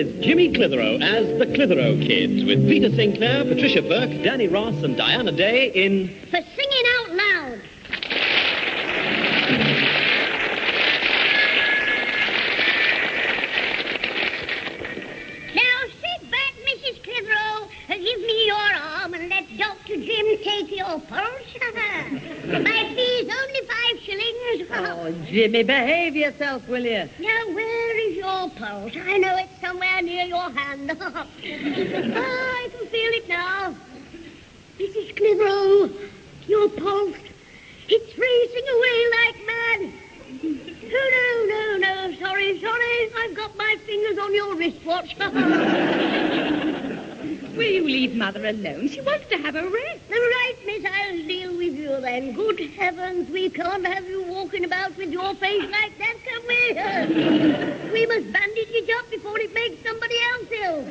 with Jimmy Clitheroe as the Clitheroe Kid, with Peter Sinclair, Patricia Burke, Danny Ross, and Diana Day in For Singing Out Loud. Now sit back, Mrs. Clitheroe, and give me your arm and let Dr. Jim take your pulse. My fee's only 5 shillings. Oh, Jimmy, behave yourself, will you? Now, where is your pulse? I know it's somewhere near your hand. Oh, I can feel it now. Mrs. Clitheroe, your pulse. It's racing away like mad. No. Sorry. I've got my fingers on your wristwatch. Will you leave Mother alone? She wants to have a rest. Right, miss, I'll deal with you then. Good heavens, we can't have you walking about with your face like that, can we? We must bandage it up before it makes somebody else ill.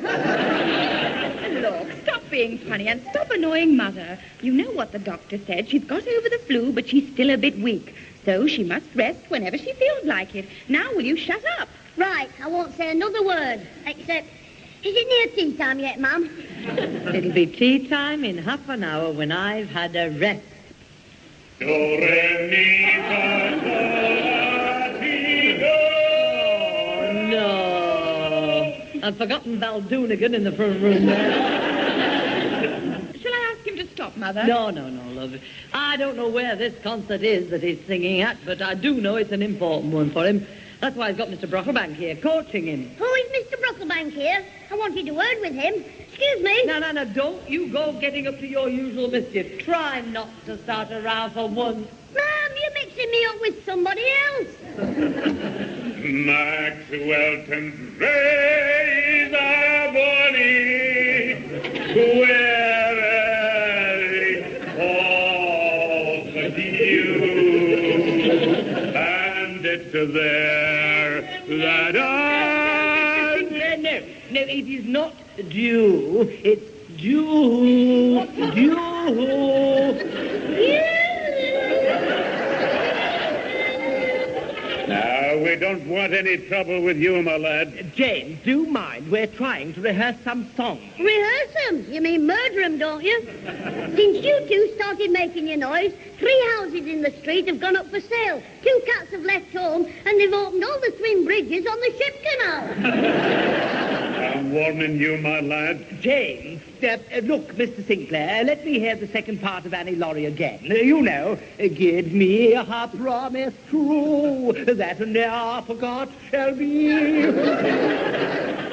Look, stop being funny and stop annoying Mother. You know what the doctor said. She's got over the flu, but she's still a bit weak. So she must rest whenever she feels like it. Now, will you shut up? Right, I won't say another word, except... Is it near tea time yet, Mum? It'll be tea time in half an hour when I've had a rest. Do, re, mi, fa, sol, la, ti, do. Oh, no. I've forgotten Baldoonigan in the front room there. Shall I ask him to stop, Mother? No, love. I don't know where this concert is that he's singing at, but I do know it's an important one for him. That's why I've got Mr. Brocklebank here, coaching him. Who is Mr. Brocklebank here? I wanted a word with him. Excuse me. No. Don't you go getting up to your usual mischief. Try not to start a row for once. Ma'am, you're mixing me up with somebody else. Max Welton's rays are bonny, where it falls the dew, and it's there that I... No, it is not dew. It's dew. Now, we don't want any trouble with you, my lad. James, do mind. We're trying to rehearse some songs. Rehearse 'em? You mean murder 'em, don't you? Since you two started making your noise, 3 houses in the street have gone up for sale. 2 cats have left home, and they've opened all the swing bridges on the ship canal. I'm warning you, my lad. James, look, Mr. Sinclair, let me hear the second part of Annie Laurie again. You know, give me a promise true that ne'er forgot shall be.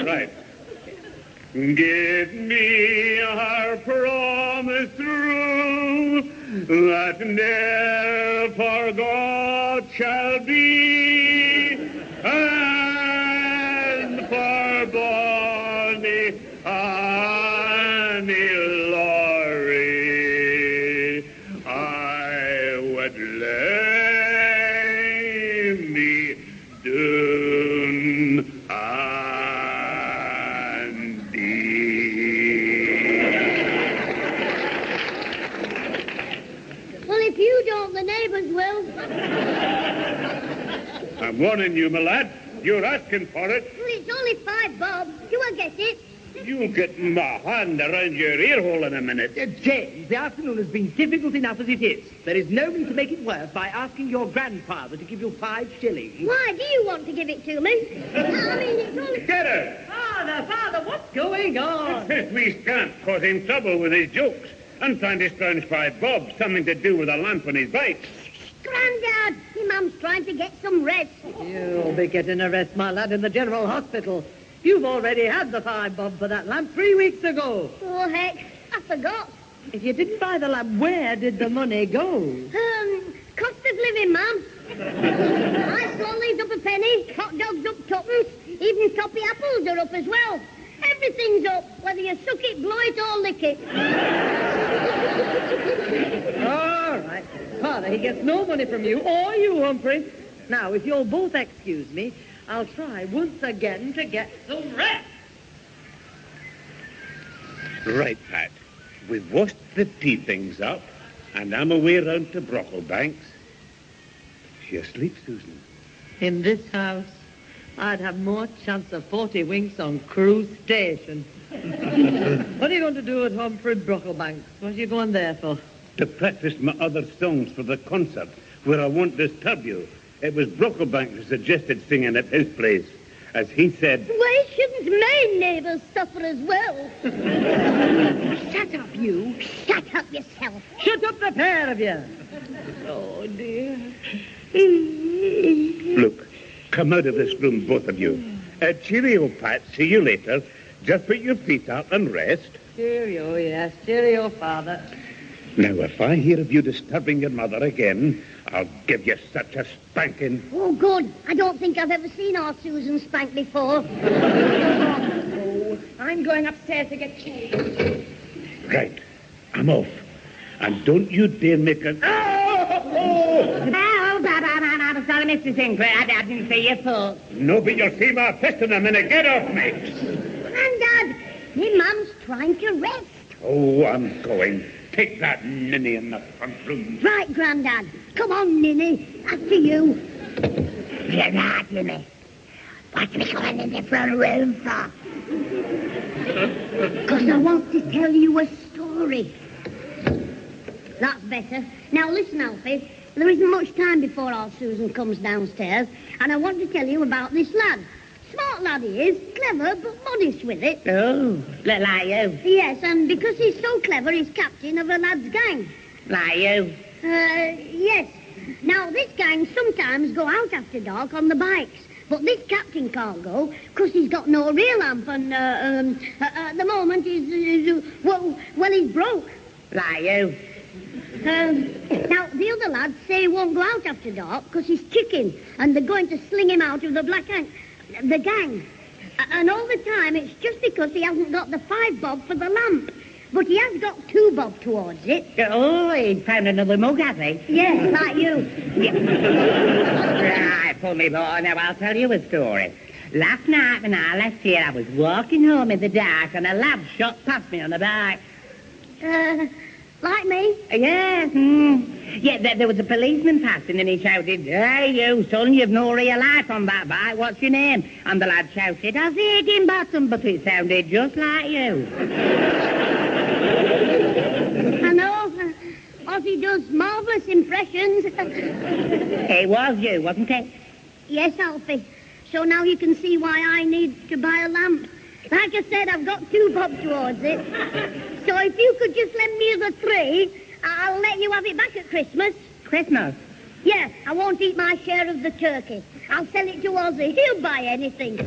Right. Give me her promise true that ne'er forgot shall be, and for bonny Annie Laurie I would lay me down and Well, if you don't, the neighbours will. I'm warning you, my lad. You're asking for it. Well, it's only 5 bob. You will get it. You'll get my hand around your ear hole in a minute. James, the afternoon has been difficult enough as it is. There is no need to make it worse by asking your grandfather to give you 5 shillings. Why do you want to give it to me? I mean, it's only... Get her! Father, what's going on? We can't cause him trouble with his jokes. I'm trying to scrounge 5 bob, something to do with a lamp on his bike. Grandad, your mum's trying to get some rest. You'll be getting a rest, my lad, in the General Hospital. You've already had the 5 bob for that lamp 3 weeks ago. Oh, heck, I forgot. If you didn't buy the lamp, where did the money go? Cost of living, Mum. Ice lollies up a penny, hot dogs up tuppence, even toppy apples are up as well. Everything's up, whether you suck it, blow it, or lick it. All right. Father, he gets no money from you, or you, Humphrey. Now, if you'll both excuse me, I'll try once again to get some rest. Right, Pat. We've washed the tea things up, and I'm away round to Brocklebank's. She asleep, Susan? In this house, I'd have more chance of 40 winks on Crewe Station. What are you going to do at Humphrey Brocklebanks? What are you going there for? To practice my other songs for the concert, where I won't disturb you. It was Brocklebank who suggested singing at his place. As he said... Why shouldn't my neighbours suffer as well? Shut up, you. Shut up yourself. Shut up, the pair of you. Oh, dear. Look, come out of this room, both of you. Cheerio, Pat. See you later. Just put your feet up and rest. Cheerio, yes. Cheerio, Father. Now, if I hear of you disturbing your mother again, I'll give you such a spanking. Oh, good. I don't think I've ever seen our Susan spank before. Oh, I'm going upstairs to get changed. Right. I'm off. And don't you dare make a... I'm sorry, Mr. Sinclair. I didn't see your foot. No, but you'll see my fist in a minute. Get off me. Grandad, me mum's trying to rest. Oh, I'm going. Take that ninny in the front room. Right, Grandad. Come on, Ninny. After you. You're right, Ninny. What's me going in the front room for? Because I want to tell you a story. That's better. Now, listen, Alfie. There isn't much time before our Susan comes downstairs, and I want to tell you about this lad. Smart lad he is, clever but modest with it. Oh, like you. Yes, and because he's so clever, he's captain of a lad's gang. Like you. Yes. Now, this gang sometimes go out after dark on the bikes, but this captain can't go because he's got no rear lamp, and at the moment he's broke. Like you. Now, the other lads say he won't go out after dark because he's chicken, and they're going to sling him out of the gang. And all the time, it's just because he hasn't got the 5 bob for the lamp. But he has got 2 bob towards it. Oh, he found another mug, has he? Yes, like you. Right, pull me, boy. Now, I'll tell you a story. Last night when I left here, I was walking home in the dark, and a lad shot past me on the bike. Like me? Yes. Yeah, there was a policeman passing, and he shouted, "Hey, you, son, you've no real life on that bike. What's your name?" And the lad shouted, "I see it in bottom," but it sounded just like you. I know. Ozzy does marvellous impressions. It was you, wasn't it? Yes, Alfie. So now you can see why I need to buy a lamp. Like I said, I've got 2 bob towards it. So if you could just lend me the 3, I'll let you have it back at Christmas. Christmas? Yeah, I won't eat my share of the turkey. I'll sell it to Ozzy. He'll buy anything.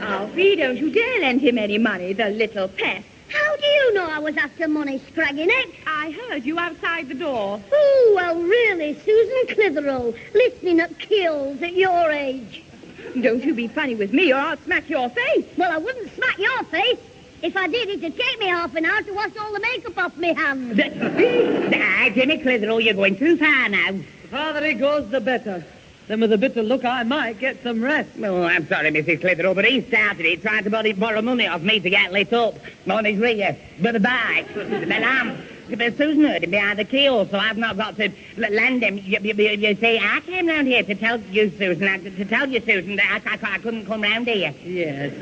Alfie, don't you dare lend him any money, the little pest. How do you know I was after money, Scraggy Neck? I heard you outside the door. Oh, well, really, Susan Clitheroe, listening at kills at your age. Don't you be funny with me or I'll smack your face. Well, I wouldn't smack your face. If I did, it'd take me half an hour to wash all the makeup off me hands. Jimmy Clitheroe, you're going too far now. The farther he goes, the better. Then with a bit of luck, I might get some rest. Oh, I'm sorry, Mrs. Clitheroe, but he started it trying to borrow money off me to get lit up on his rear, with the bike, the lamp. But Susan heard him behind the keyhole, so I've not got to lend him. You see, I came round here to tell you, Susan, that I couldn't come round here. Yes,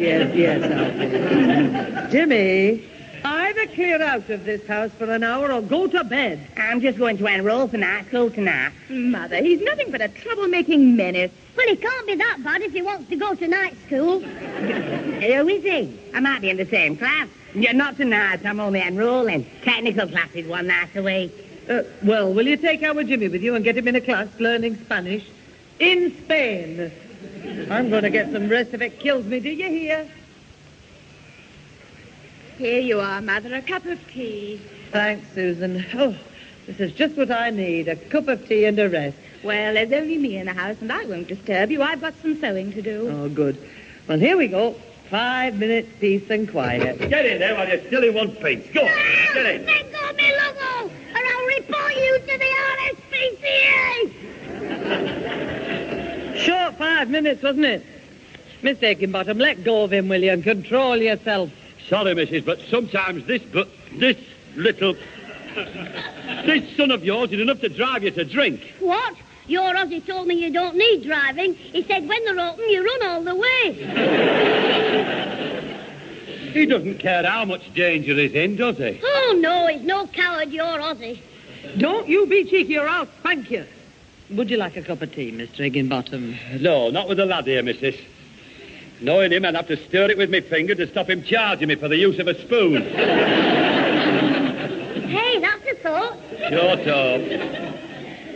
Alfie. Jimmy, either clear out of this house for an hour or go to bed. I'm just going to enroll for night school tonight. Mother, he's nothing but a troublemaking menace. Well, he can't be that bad if he wants to go to night school. Who is he? I might be in the same class. Yeah, not tonight. I'm only enrolling. Technical classes 1 night a week. Well, will you take our Jimmy with you and get him in a class learning Spanish in Spain? I'm going to get some rest if it kills me. Do you hear? Here you are, Mother, a cup of tea. Thanks, Susan. Oh, this is just what I need, a cup of tea and a rest. Well, there's only me in the house, and I won't disturb you. I've got some sewing to do. Oh, good. Well, here we go. 5 minutes peace and quiet. Get in there while you're still in one piece. Go on, get in. Let go of me logo, or I'll report you to the RSPCA. Short 5 minutes, wasn't it? Miss Aikenbottom, let go of him, will you, and control yourself. Sorry, missus, but sometimes this son of yours is enough to drive you to drink. What? Your Ozzy told me you don't need driving. He said when they're open, you run all the way. He doesn't care how much danger he's in, does he? Oh, no, he's no coward, your Ozzy. Don't you be cheeky or I'll spank you. Would you like a cup of tea, Mr. Higginbottom? No, not with the lad here, missus. Knowing him, I'd have to stir it with my finger to stop him charging me for the use of a spoon. Hey, that's a thought. Shut up.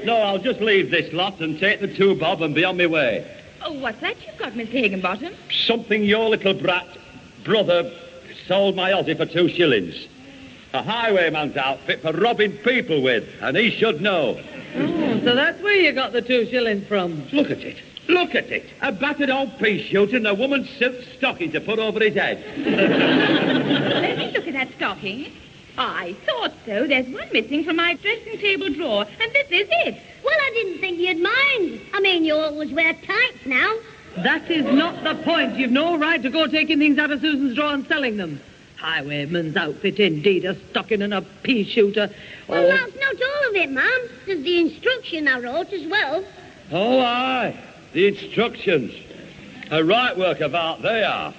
No, I'll just leave this lot and take the 2 bob and be on my way. Oh, what's that you've got, Mr. Higginbottom? Something your little brat brother sold my Aussie for 2 shillings. A highwayman's outfit for robbing people with, and he should know. Oh, so that's where you got the 2 shillings from. Look at it. Look at it. A battered old pea shooter and a woman's silk stocking to put over his head. Let me look at that stocking. I thought so. There's one missing from my dressing table drawer, and this is it. Well, I didn't think you'd mind. I mean, you always wear tights now. That is not the point. You've no right to go taking things out of Susan's drawer and selling them. Highwayman's outfit, indeed, a stocking and a pea shooter. Well, that's not all of it, ma'am. There's the instruction I wrote as well. Oh, aye. The instructions. A right work of art they are.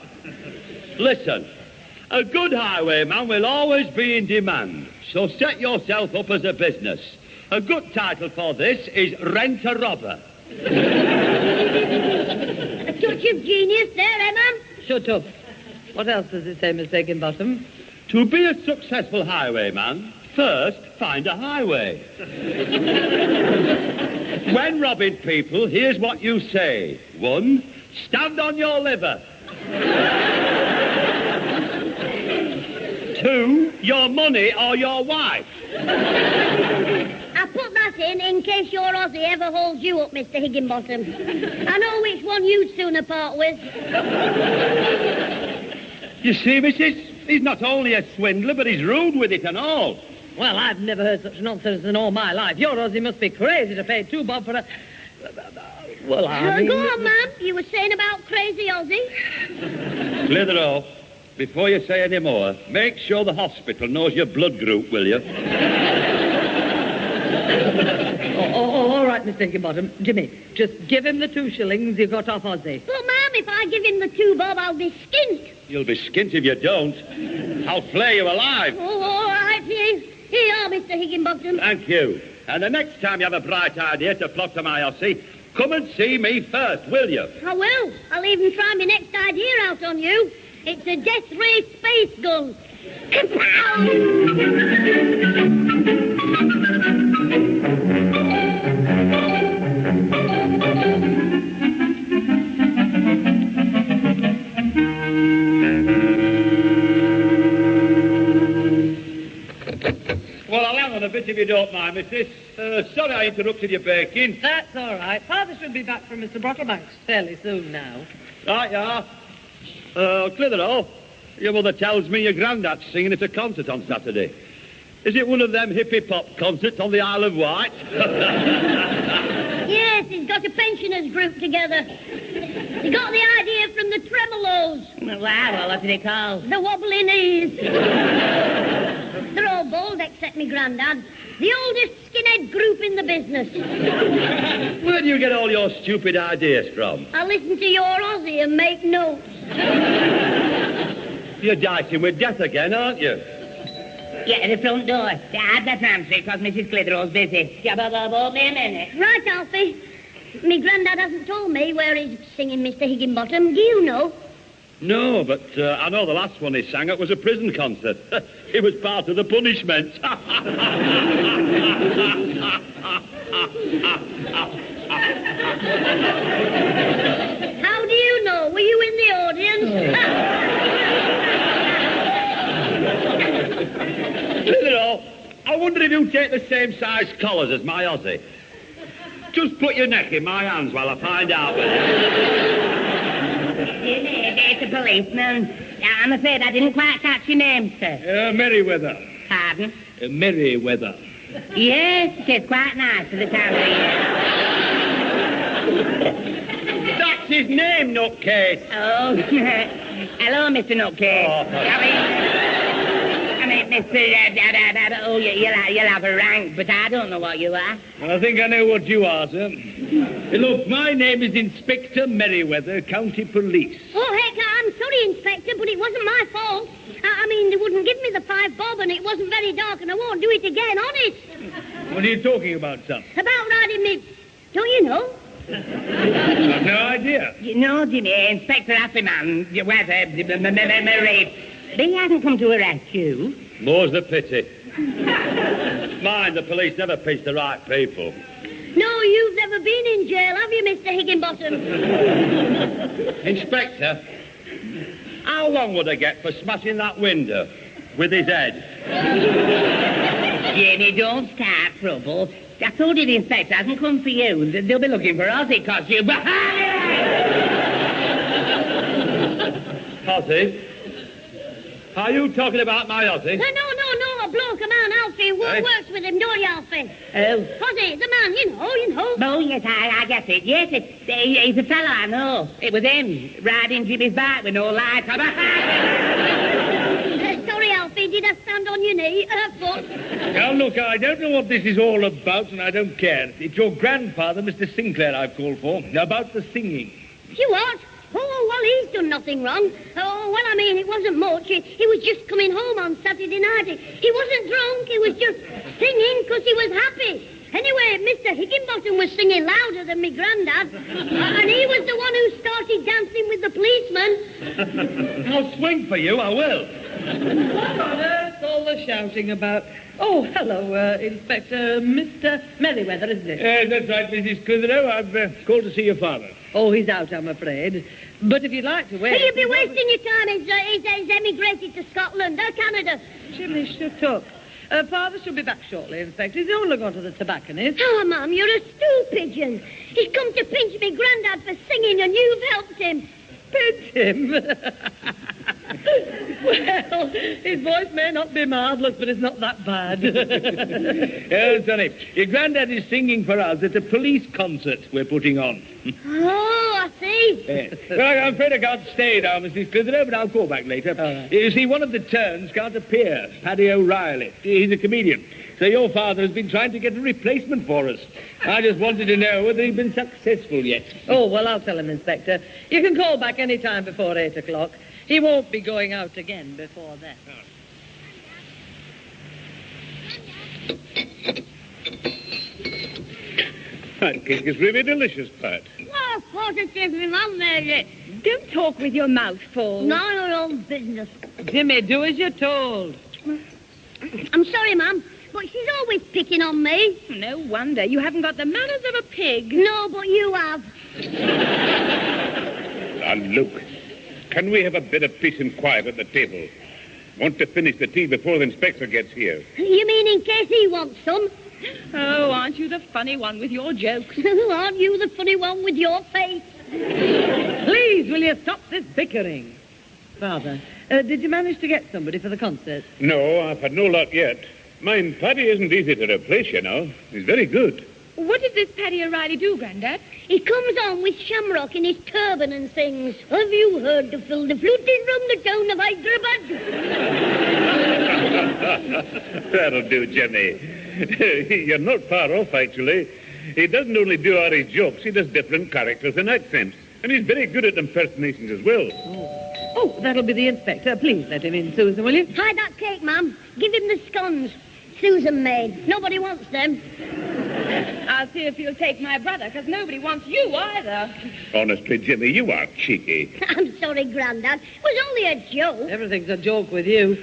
Listen, a good highwayman will always be in demand, so set yourself up as a business. A good title for this is Rent-a-Robber. A touch of genius there, eh, ma'am? Shut up. What else does it say, Miss Higginbottom? To be a successful highwayman, first find a highway. When robbing people, here's what you say. 1, stand on your liver. 2, your money or your wife. I put that in case your Aussie ever holds you up, Mr. Higginbottom. I know which one you'd sooner part with. You see, missus, he's not only a swindler, but he's rude with it and all. Well, I've never heard such nonsense in all my life. Your Aussie must be crazy to pay 2 bob for a... Well, I mean... Go on, ma'am. You were saying about crazy Aussie. Clitheroe, before you say any more, make sure the hospital knows your blood group, will you? All right, Mr. Higginbottom. Jimmy, just give him the 2 shillings you got off Aussie. But, ma'am, if I give him the 2 bob, I'll be skint. You'll be skint if you don't. I'll flay you alive. Oh, all right, here you are, Mr. Higginbottom. Thank you. And the next time you have a bright idea to flock to my Aussie, come and see me first, will you? I will. I'll even try my next idea out on you. It's a death ray space gun. Well, I'll hang on a bit if you don't mind, missus. Sorry I interrupted your baking. That's all right. Father should be back from Mr. Brottlebank's fairly soon now. Right, yeah. Clitheroe, your mother tells me your granddad's singing at a concert on Saturday. Is it one of them hippie-pop concerts on the Isle of Wight? Yes, he's got a pensioners group together. He got the idea from the Tremolos. Well, what's it called? The wobbly knees. They're all bald except me granddad. The oldest skinhead group in the business. Where do you get all your stupid ideas from? I listen to your Aussie and make notes. You're dicing with death again, aren't you? Yeah, the front door. I'd better answer it because Mrs. Clitheroe's busy. Yeah, but me a minute. Right, Alfie. Me granddad hasn't told me where he's singing Mr. Higginbottom. Do you know? No, but I know the last one he sang at was a prison concert. It was part of the punishment. How do you know? Were you in the audience? Clitheroe, I wonder if you take the same size collars as my Aussie. Just put your neck in my hands while I find out. It's a policeman. I'm afraid I didn't quite catch your name, sir. Merriweather. Pardon? Merriweather. Yes, it is quite nice for the time of year. That's his name, nutcase. Oh, hello, Mr. Nutcase. Oh, I mean, You'll have a rank, but I don't know what you are. I think I know what you are, sir. Look, my name is Inspector Merriweather, County Police. Oh, heck, I'm sorry, Inspector, but it wasn't my fault. I mean, they wouldn't give me the 5 bob, and it wasn't very dark, and I won't do it again, honest. What are you talking about, son? About riding me... Don't you know? I've no idea. You know, Jimmy, Inspector Affiman, Weather, Marie, they hasn't come to arrest you. More's the pity. Mind, the police never pitch the right people. No, you've never been in jail, have you, Mr. Higginbottom? Inspector, how long would I get for smashing that window with his head? Jimmy, don't start trouble. I told you the inspector hasn't come for you. They'll be looking for Ozzy, cause you... Ozzy? Are you talking about my Ozzy? No, a bloke, a man, Alfie, works with him, don't you, Alfie? Oh. Ozzy, the man, you know. Oh, yes, I get it. Yes, he's a fellow I know. It was him, riding Jimmy's bike with no lights on. Sorry, Alfie, did I stand on your knee? Foot? Now, look, I don't know what this is all about, and I don't care. It's your grandfather, Mr. Sinclair, I've called for, about the singing. You what? Oh, well, he's done nothing wrong. Oh, well, I mean, it wasn't much. He was just coming home on Saturday night. He wasn't drunk. He was just singing because he was happy. Anyway, Mr. Higginbottom was singing louder than me granddad. And he was the one who started dancing with the policeman. I'll swing for you, I will. That's all the shouting about. Oh, hello, Inspector. Mr. Merriweather, isn't it? That's right, Mrs. Clitheroe. I've called to see your father. Oh, he's out, I'm afraid. But if you'd like to wait... You'd be wasting your time. He's emigrated to Scotland or Canada. Jimmy, shut up. Father should be back shortly, Inspector. He's only gone to the tobacconist. Oh, Mum, you're a stool pigeon. He's come to pinch me granddad for singing, and you've helped him. Pinch him? Well, his voice may not be marvellous, but it's not that bad. Yes, Sonny. Your granddad is singing for us at a police concert we're putting on. Oh, I see. Well, I'm afraid I can't stay now, Mrs. Clitheroe, but I'll call back later. Right. You see, one of the turns can't appear. Paddy O'Reilly. He's a comedian. So your father has been trying to get a replacement for us. I just wanted to know whether he'd been successful yet. Oh, well, I'll tell him, Inspector. You can call back any time before 8 o'clock. He won't be going out again before then. That cake is really delicious, Pat. Oh, of course it's if my mum made it. Don't talk with your mouth full. None of your own business. Jimmy, do as you're told. I'm sorry, Mum, but she's always picking on me. No wonder. You haven't got the manners of a pig. No, but you have. Now, look. Can we have a bit of peace and quiet at the table? Want to finish the tea before the inspector gets here. You mean in case he wants some? Oh, aren't you the funny one with your jokes? Aren't you the funny one with your face? Please, will you stop this bickering? Father, did you manage to get somebody for the concert? No, I've had no luck yet. Mind, Paddy isn't easy to replace, you know. He's very good. What did this Paddy O'Reilly do, Grandad? He comes on with shamrock in his turban and sings, "Have you heard the fill the fluting from the town of Hyderabad?" That'll do, Jimmy. You're not far off, actually. He doesn't only do all his jokes, he does different characters and accents. And he's very good at impersonations as well. Oh, that'll be the inspector. Please let him in, Susan, will you? Hide that cake, Mum. Give him the scones. Susan made. Nobody wants them. I'll see if you'll take my brother, because nobody wants you either. Honestly, Jimmy, you are cheeky. I'm sorry, Grandad. It was only a joke. Everything's a joke with you.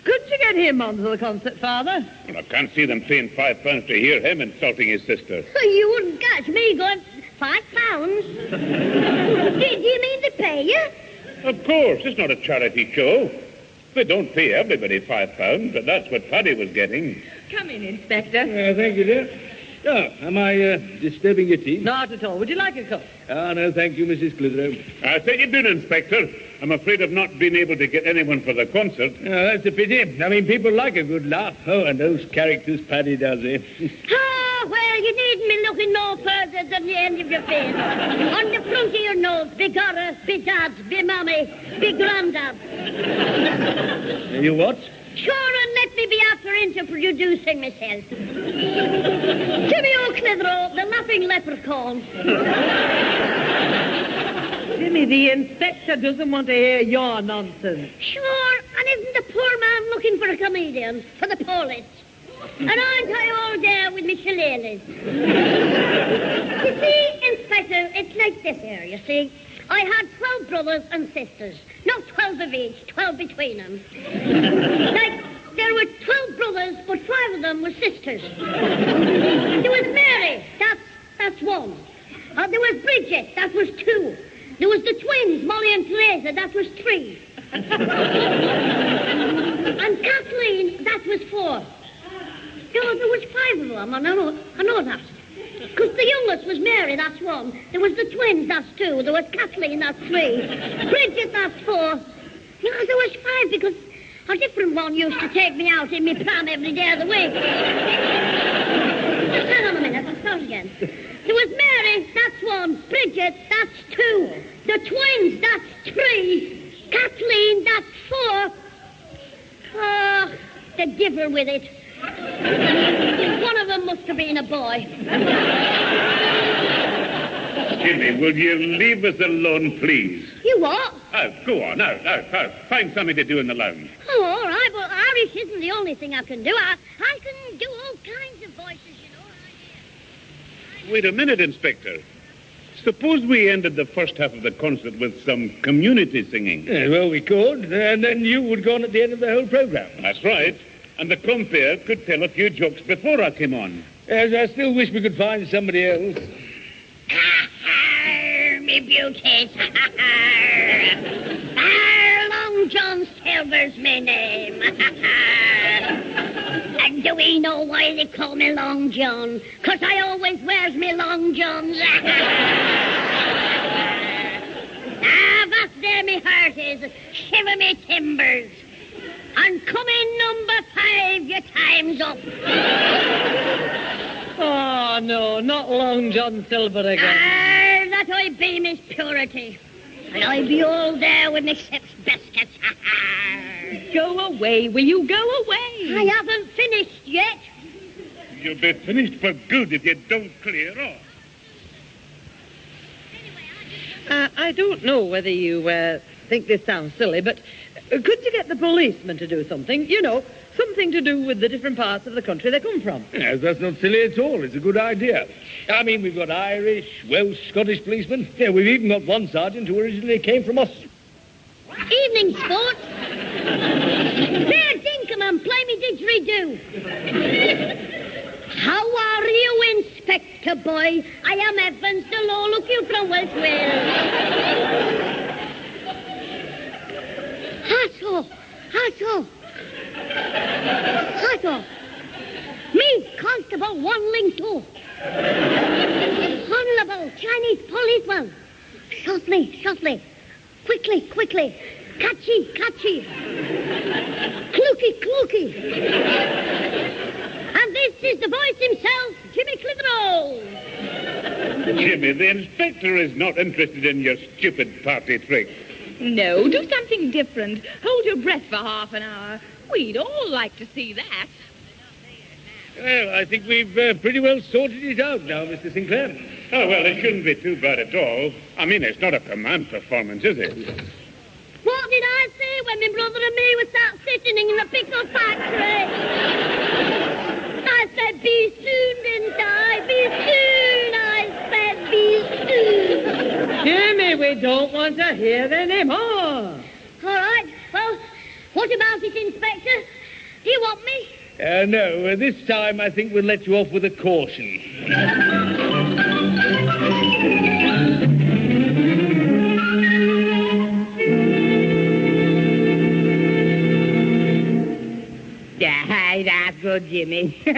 Couldn't you get him onto the concert, Father? Well, I can't see them paying £5 to hear him insulting his sister. You wouldn't catch me going £5. Do you mean to pay you? Of course, it's not a charity show. They don't pay everybody £5, but that's what Paddy was getting. Come in, Inspector. Thank you, dear. Oh, am I disturbing your tea? Not at all. Would you like a cup? Oh, no, thank you, Mrs. Clitheroe. I say you do, Inspector. I'm afraid of not being able to get anyone for the concert. Oh, that's a pity. I mean, people like a good laugh. Oh, and those characters Paddy does, eh? Oh, well, you needn't be looking no further than the end of your face. On the front of your nose, be Gora, be Dad, be Mummy, be Grandad. You what? Sure, and let me maybe after introducing myself. Jimmy Clitheroe, the laughing leprechaun. Jimmy, the inspector doesn't want to hear your nonsense. Sure, and isn't the poor man looking for a comedian for the police? And aren't I all there with me shillelaghs? You see, Inspector, it's like this here, you see. I had 12 brothers and sisters. Not 12 of each, 12 between them. Like, there were 12 brothers, but 5 of them were sisters. There was Mary, that's 1. There was Bridget, that was 2. There was the twins, Molly and Teresa, that was 3. And Kathleen, that was 4. No, there was 5 of them, I know that. Because the youngest was Mary, that's 1. There was the twins, that's 2. There was Kathleen, that's 3. Bridget, that's 4. No, there was 5 because a different one used to take me out in my pram every day of the week. Just hang on a minute, I'll start again. There was Mary, that's 1. Bridget, that's 2. The twins, that's 3. Kathleen, that's 4. Oh, the devil with it. One of them must have been a boy. Jimmy, will you leave us alone, please? You what? Oh, go on. No. Find something to do in the lounge. Oh, all right, but Irish isn't the only thing I can do. I can do all kinds of voices, you know. Wait a minute, Inspector. Suppose we ended the first half of the concert with some community singing. Yeah, well, we could, and then you would go on at the end of the whole programme. That's right. And the compere could tell a few jokes before I came on. Yes, I still wish we could find somebody else. Me beauties. Long John Silver's my name. And do we know why they call me Long John? 'Cause I always wears me long johns. That's there me heart is. Shiver me timbers. And coming number 5, your time's up. Oh, no, not Long John Silver again. That I beam his purity. And I be all there with me ship's biscuits. Go away, will you go away? I haven't finished yet. You'll be finished for good if you don't clear off. I don't know whether you think this sounds silly, but could you get the policeman to do something? You know, something to do with the different parts of the country they come from. Yes, that's not silly at all. It's a good idea. I mean, we've got Irish, Welsh, Scottish policemen. Yeah, we've even got one sergeant who originally came from us. Evening, sport. There, Dinkerman, play me didgeridoo. How are you, Inspector Boy? I am Evans, the law look you from Welsh Wales. Hato. Me, Constable Wanling-2. Honorable Chinese policeman. Softly. Quickly. Catchy. Cluky. And this is the voice himself, Jimmy Clitheroe. Jimmy, the inspector is not interested in your stupid party tricks. No, do something different. Hold your breath for half an hour. We'd all like to see that. Well, I think we've pretty well sorted it out now, Mr. Sinclair. Oh, well, it shouldn't be too bad at all. I mean, it's not a command performance, is it? What did I say when my brother and me were sat sitting in the pickle factory? I said, be soon, didn't I? Be soon, I said, be soon. Jimmy, we don't want to hear any more. All right, well, what about it, Inspector? Do you want me? No, this time I think we'll let you off with a caution. Yeah, that's good, Jimmy. Oh,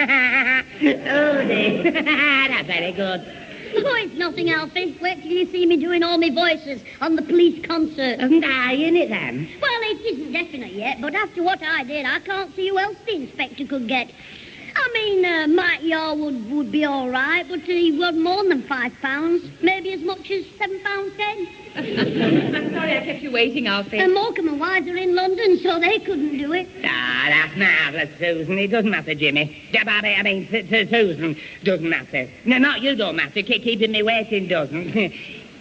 that's very good. Oh, it's nothing, Alfie. Wait till you see me doing all my voices on the police concert. Isn't I in it, then? Well, it isn't definite yet, but after what I did, I can't see who else the inspector could get. I mean, Mike that yaw would be all right, but he was more than £5. Maybe as much as £7.10. I'm sorry I kept you waiting, Alfie. And Morecambe and Wise are in London, so they couldn't do it. Ah, that's marvellous, Susan. It doesn't matter, Jimmy. I mean, Susan, doesn't matter. No, not you don't matter. Keeping me waiting doesn't.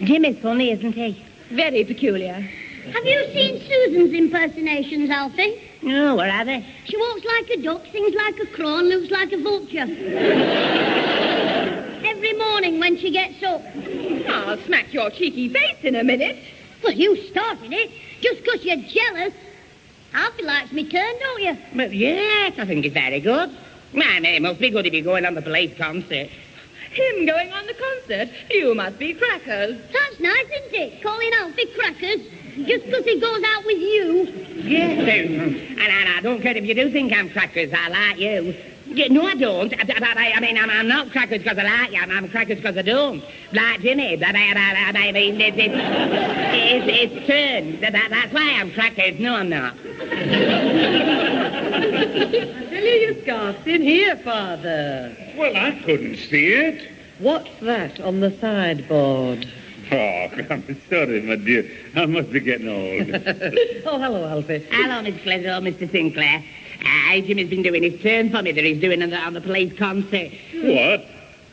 Jimmy's funny, isn't he? Very peculiar. Have you seen Susan's impersonations, Alfie? No, where are they? She walks like a duck, sings like a crow, and looks like a vulture. Every morning when she gets up. I'll smack your cheeky face in a minute. Well, you started it. Just 'cause you're jealous. Alfie likes me turn, don't you? But yes, I think it's very good. Man, it must be good if you're going on the police concert. Him going on the concert? You must be crackers. That's nice, isn't it? Calling Alfie crackers. Just 'cause he goes out with you. Yes, Susan. And I don't care if you do think I'm crackers. I like you. Yeah, no, I don't. I mean, I'm not crackers because I like you. I'm crackers because I don't. Like Jimmy. I mean, it's turn. That's why I'm crackers. No, I'm not. Tell you your scarf's in here, Father. Well, I couldn't see it. What's that on the sideboard? Oh, I'm sorry, my dear. I must be getting old. Oh, hello, Alfie. Hello, Miss Clitheroe, Mr. Sinclair. Jimmy's been doing his turn for me that he's doing on the police concert. What?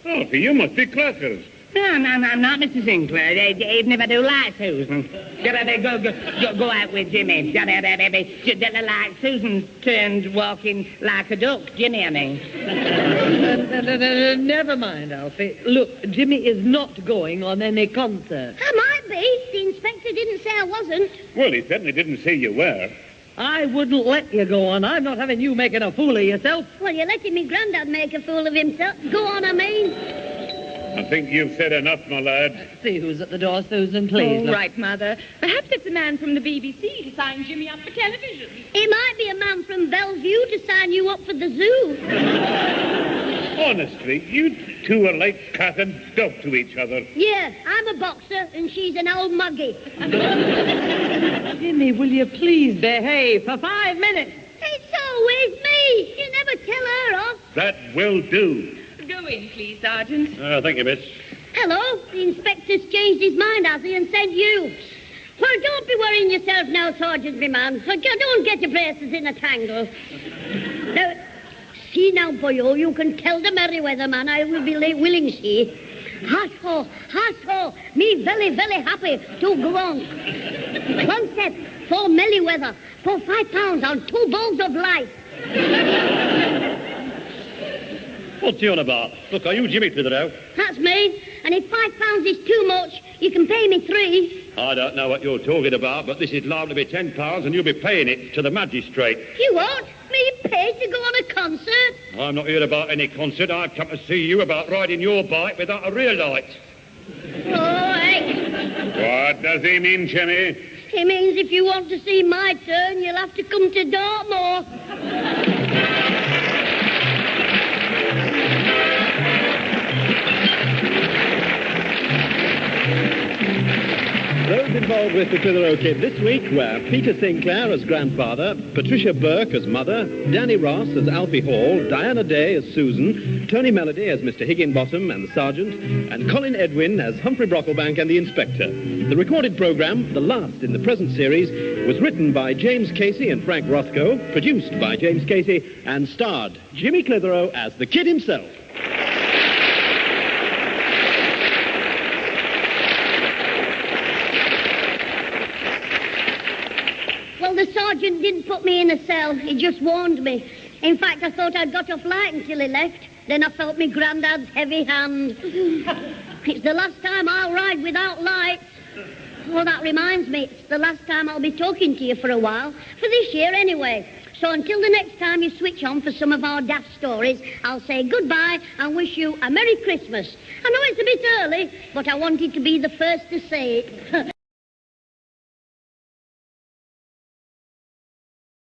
Alfie, you must be crackers. No, I'm not, Mr. Sinclair. Even if I do like Susan. Go out with Jimmy. Like Susan turned walking like a duck. Jimmy, I mean. Never mind, Alfie. Look, Jimmy is not going on any concert. I might be. The inspector didn't say I wasn't. Well, he certainly didn't say you were. I wouldn't let you go on. I'm not having you making a fool of yourself. Well, you're letting me granddad make a fool of himself. Go on, I mean. I think you've said enough, my lad. See who's at the door, Susan, please. All right, Mother. Perhaps it's a man from the BBC to sign Jimmy up for television. It might be a man from Bellevue to sign you up for the zoo. Honestly, you two are like cat and dog to each other. Yeah, I'm a boxer and she's an old muggy. Jimmy, will you please behave for 5 minutes? It's always me. You never tell her off. That will do. Go in, please, Sergeant. Thank you, miss. Hello, the inspector's changed his mind, has he, and sent you? Well, don't be worrying yourself now, Sergeant, me man. So don't get your braces in a tangle. Now, see now, boyo, you can tell the Merryweather man I will be willing, see. Heart ho, me very, very happy to go on. One step for Merryweather, for £5 on 2 balls of life. What's he on about? Look, are you Jimmy Clitheroe? That's me. And if £5 is too much, you can pay me 3. I don't know what you're talking about, but this is liable to be £10 and you'll be paying it to the magistrate. You what? Me paid to go on a concert? I'm not here about any concert. I've come to see you about riding your bike without a rear light. Oh, hey. What does he mean, Jimmy? It means if you want to see my turn, you'll have to come to Dartmoor. Those involved with the Clitheroe Kid this week were Peter Sinclair as grandfather, Patricia Burke as mother, Danny Ross as Alfie Hall, Diana Day as Susan, Tony Melody as Mr. Higginbottom and the Sergeant, and Colin Edwin as Humphrey Brocklebank and the Inspector. The recorded programme, the last in the present series, was written by James Casey and Frank Rothko, produced by James Casey, and starred Jimmy Clitheroe as the Kid himself. Well, the sergeant didn't put me in a cell. He just warned me. In fact, I thought I'd got off light until he left. Then I felt me granddad's heavy hand. It's the last time I'll ride without lights. Well, that reminds me, it's the last time I'll be talking to you for a while. For this year, anyway. So until the next time you switch on for some of our daft stories, I'll say goodbye and wish you a Merry Christmas. I know it's a bit early, but I wanted to be the first to say it.